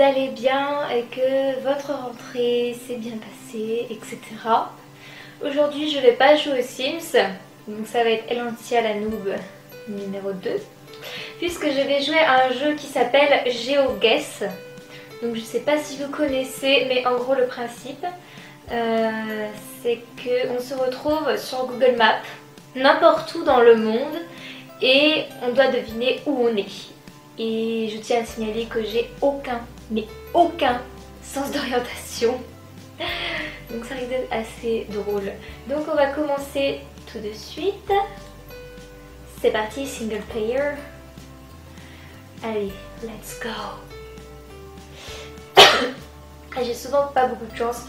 allez bien et que votre rentrée s'est bien passée, etc. Aujourd'hui je vais pas jouer aux Sims, donc ça va être Elantia la noob numéro 2. Puisque je vais jouer à un jeu qui s'appelle GeoGuess. Donc je sais pas si vous connaissez, mais en gros le principe c'est qu'on se retrouve sur Google Maps, n'importe où dans le monde, et on doit deviner où on est. Et je tiens à signaler que j'ai aucun sens d'orientation. Donc ça risque d'être assez drôle. Donc on va commencer tout de suite. C'est parti, single player. Allez, let's go. J'ai souvent pas beaucoup de chance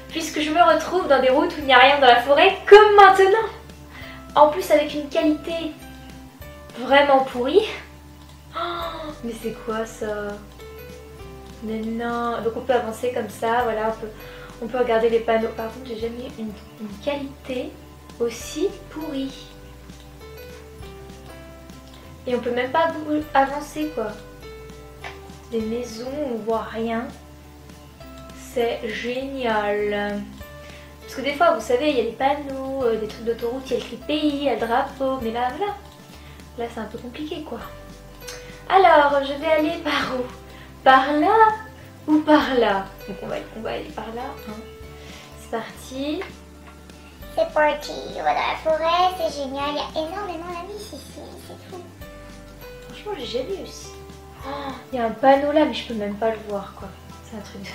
puisque je me retrouve dans des routes où il n'y a rien dans la forêt comme maintenant. En plus avec une qualité vraiment pourrie. Oh, mais c'est quoi ça? Mais non. Donc on peut avancer comme ça, voilà, on peut regarder les panneaux. Par contre j'ai jamais eu une qualité aussi pourrie. Et on peut même pas avancer quoi. Des maisons, on voit rien. C'est génial. Parce que des fois, vous savez, il y a des panneaux, des trucs d'autoroute, il y a écrit pays, il y a le drapeau. Mais là, voilà. Là, c'est un peu compliqué quoi. Alors, je vais aller par où? Par là ou par là? Donc on va aller par là. Hein. C'est parti. C'est parti, on va dans la forêt, c'est génial, il y a énormément d'amis ici, c'est fou. Franchement, j'ai jamais eu aussi. Oh, il y a un panneau là, mais je peux même pas le voir quoi. C'est un truc de fou.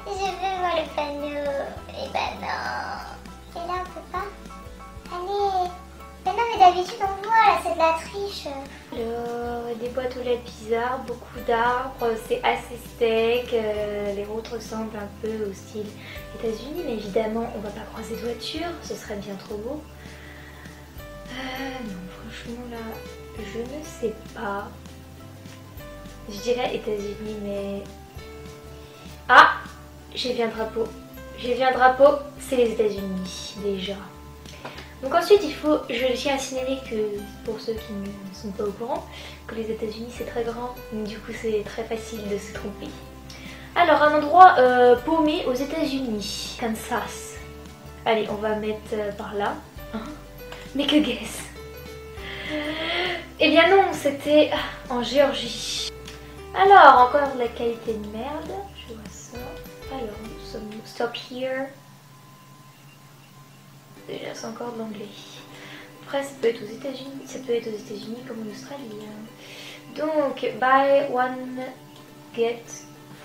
Je veux voir le panneau. Eh ben non. Et là on peut pas. Allez. Mais non mais d'habitude on voit là, c'est de la triche. Alors, des boîtes aux lettres bizarres, beaucoup d'arbres, c'est assez sec, les routes ressemblent un peu au style États-Unis, mais évidemment on va pas croiser de voiture, ce serait bien trop beau. Non, franchement là, je ne sais pas. Je dirais États-Unis, mais... Ah, j'ai vu un drapeau. J'ai vu un drapeau, c'est les États-Unis déjà. Donc ensuite, je tiens à signaler que, pour ceux qui ne sont pas au courant, que les États-Unis c'est très grand, donc du coup c'est très facile de se tromper. Alors un endroit paumé aux États-Unis, Kansas. Allez, on va mettre par là. Hein? Mais que guess? Eh bien non, c'était en Géorgie. Alors, encore de la qualité de merde, je vois ça. Alors, nous sommes stop here. Déjà, c'est encore de l'anglais. Après, ça peut être aux États-Unis, comme en Australie. Hein. Donc, buy one, get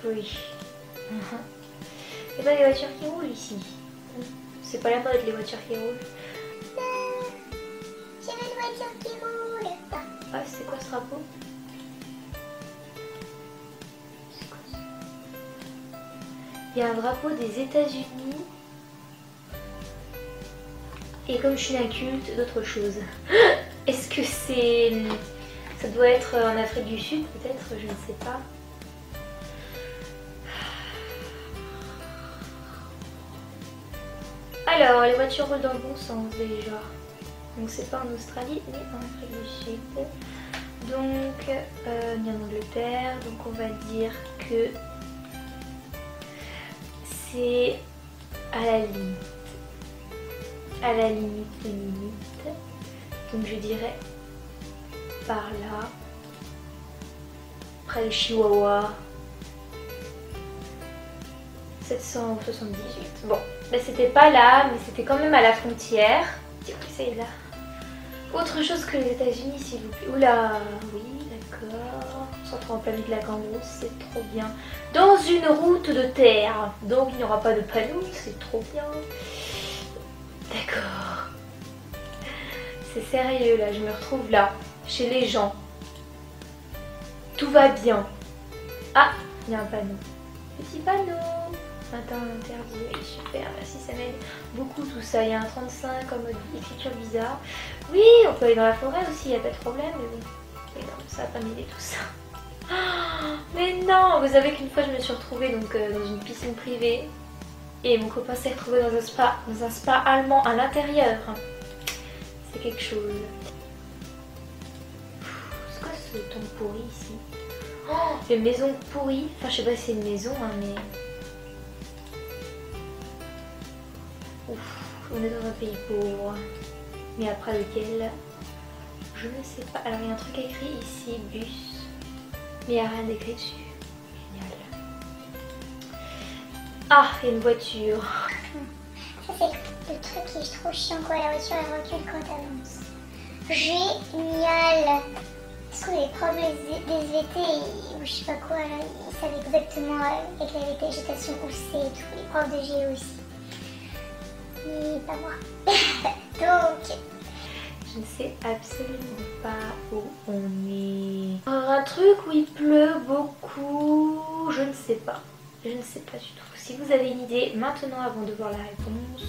free. Et pas les voitures qui roulent ici. C'est pas la mode, les voitures qui roulent. J'ai une voiture qui roule. Ah, c'est quoi ce drapeau? C'est quoi ça? Il y a un drapeau des États-Unis. Et comme je suis inculte, d'autres choses. Est-ce que c'est... Ça doit être en Afrique du Sud peut-être, je ne sais pas. Alors, les voitures roulent dans le bon sens déjà. Donc c'est pas en Australie, mais en Afrique du Sud. Donc, ni en Angleterre. Donc on va dire que c'est à la limite. À la limite des limites. Donc je dirais par là, près de Chihuahua. 778. Bon, ben c'était pas là, mais c'était quand même à la frontière. C'est là. Autre chose que les États-Unis, s'il vous plaît. Oula, oui, d'accord. On s'en trouve en plein milieu de la cambrousse, c'est trop bien. Dans une route de terre. Donc il n'y aura pas de panneaux, c'est trop bien. D'accord. C'est sérieux là, je me retrouve là, chez les gens. Tout va bien. Ah, il y a un panneau. Petit panneau. Matin interdit. Super, merci, ça m'aide beaucoup tout ça. Il y a un 35 en mode écriture bizarre. Oui, on peut aller dans la forêt aussi, il n'y a pas de problème. Mais bon, mais non, ça va pas m'aider tout ça. Oh, mais non, vous savez qu'une fois je me suis retrouvée donc, dans une piscine privée. Et mon copain s'est retrouvé dans un spa allemand à l'intérieur. C'est quelque chose. C'est quoi ce ton pourri ici? Oh, une maison pourrie. Enfin, je sais pas si c'est une maison, hein, mais... Ouf, on est dans un pays pauvre. Mais après lequel, je ne sais pas. Alors, il y a un truc écrit ici, bus. Mais il n'y a rien d'écrit dessus. Génial. Ah, il y a une voiture. Ça, c'est le truc qui est trop chiant, quoi. La voiture, elle recule quand elle avance. Génial. Je trouve les profs des VT ou je sais pas quoi, là, ils savent exactement avec la végétation où c'est et tout. Les profs de géo aussi. Mais pas moi. Donc... Je ne sais absolument pas où on est. Un truc où il pleut beaucoup, je ne sais pas. Je ne sais pas du tout. Si vous avez une idée maintenant avant de voir la réponse,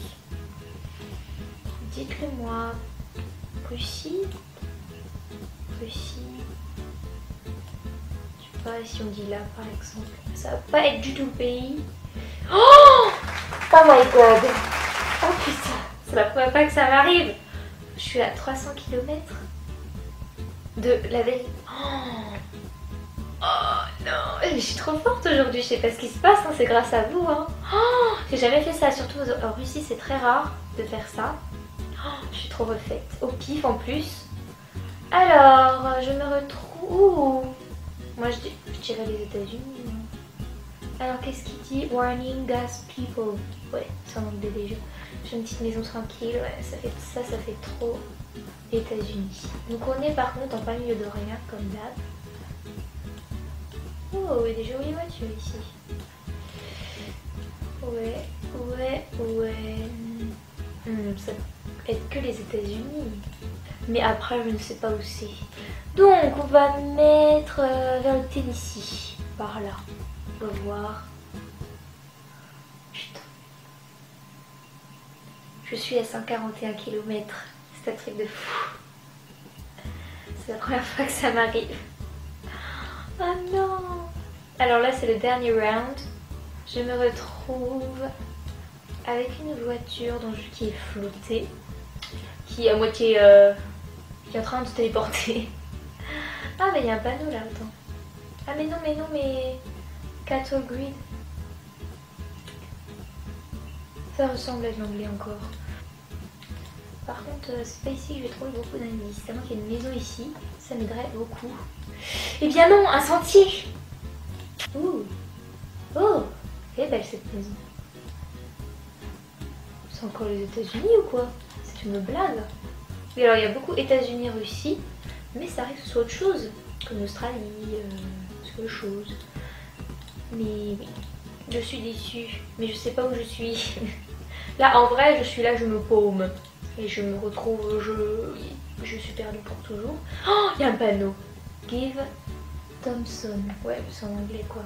dites-le moi. Russie. Russie. Je sais pas si on dit là par exemple. Ça va pas être du tout le pays. Oh my god. Oh putain, c'est la première fois que ça m'arrive. Je suis à 300 km de la veille. Oh non, je suis trop forte aujourd'hui, je sais pas ce qui se passe, hein, c'est grâce à vous. Hein. Oh, j'ai jamais fait ça, surtout en Russie c'est très rare de faire ça. Oh, je suis trop refaite, au pif en plus. Alors, je me retrouve... Moi je dirais les États-Unis. Alors qu'est-ce qu'il dit? Warning gas people. Ouais, c'est en anglais déjà. J'ai une petite maison tranquille, ouais, ça fait trop États-Unis. Donc on est par contre en plein milieu de rien comme d'hab. Oh, il y a des jolies voitures ici. Ouais. Ça peut être que les États-Unis. Mais après je ne sais pas où c'est. Donc on va mettre vers le Tennessee. Par là. On va voir. Putain. Je suis à 141 km. C'est un truc de fou. C'est la première fois que ça m'arrive. Oh non. Alors là c'est le dernier round. Je me retrouve avec une voiture qui est flottée. Qui est à moitié... qui est en train de se téléporter. Ah mais il y a un panneau là, attends. Ah mais non. Cattle grid. Ça ressemble à de l'anglais encore. Par contre, c'est pas ici que je vais trouver beaucoup d'indices. À moins qu'il y ait une maison ici, ça m'aiderait beaucoup. Eh bien non, un sentier. Ouh. Oh, elle est belle cette maison. C'est encore les États-Unis ou quoi? C'est une blague. Oui, alors il y a beaucoup États-Unis, Russie, mais ça arrive sur autre chose, comme l'Australie, sur autre chose. Mais oui, je suis déçue, mais je sais pas où je suis. Là, en vrai, je suis là, je me paume. Et je me retrouve, je suis perdue pour toujours. Oh, il y a un panneau. Give Thompson. Ouais, c'est en anglais quoi.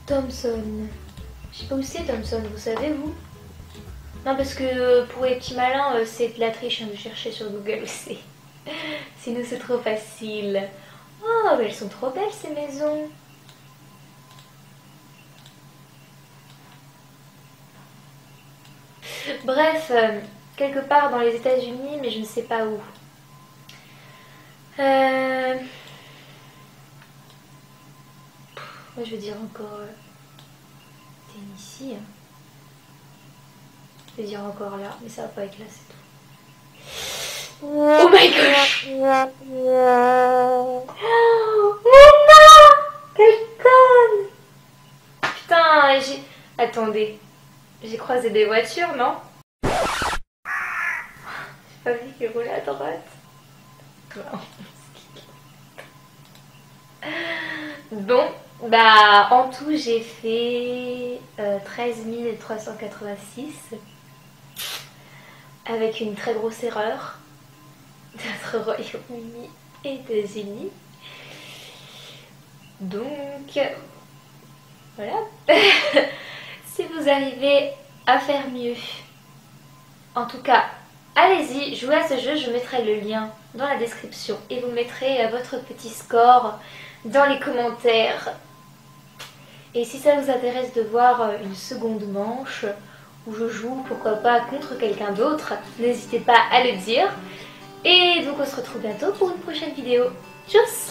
Thompson. Je sais pas où c'est Thompson, vous savez vous? Non, parce que pour les petits malins, c'est de la triche hein, de chercher sur Google aussi. Sinon c'est trop facile. Oh, mais elles sont trop belles ces maisons. Bref, quelque part dans les États-Unis, mais je ne sais pas où. Moi je veux dire encore Tennessee. Hein. Je vais dire encore là, mais ça va pas être là, c'est tout. Oh my gosh! Oh, mais non! Quelle conne! Putain, attendez. J'ai croisé des voitures, non? J'ai pas vu qu'il roulait à droite. Bon, bah en tout j'ai fait 13 386 avec une très grosse erreur d'être Royaume-Uni et États-Unis. Donc voilà. Si vous arrivez à faire mieux, en tout cas, allez-y, jouez à ce jeu, je mettrai le lien dans la description et vous mettrez votre petit score dans les commentaires. Et si ça vous intéresse de voir une seconde manche où je joue, pourquoi pas, contre quelqu'un d'autre, n'hésitez pas à le dire. Et donc on se retrouve bientôt pour une prochaine vidéo. Tchuss!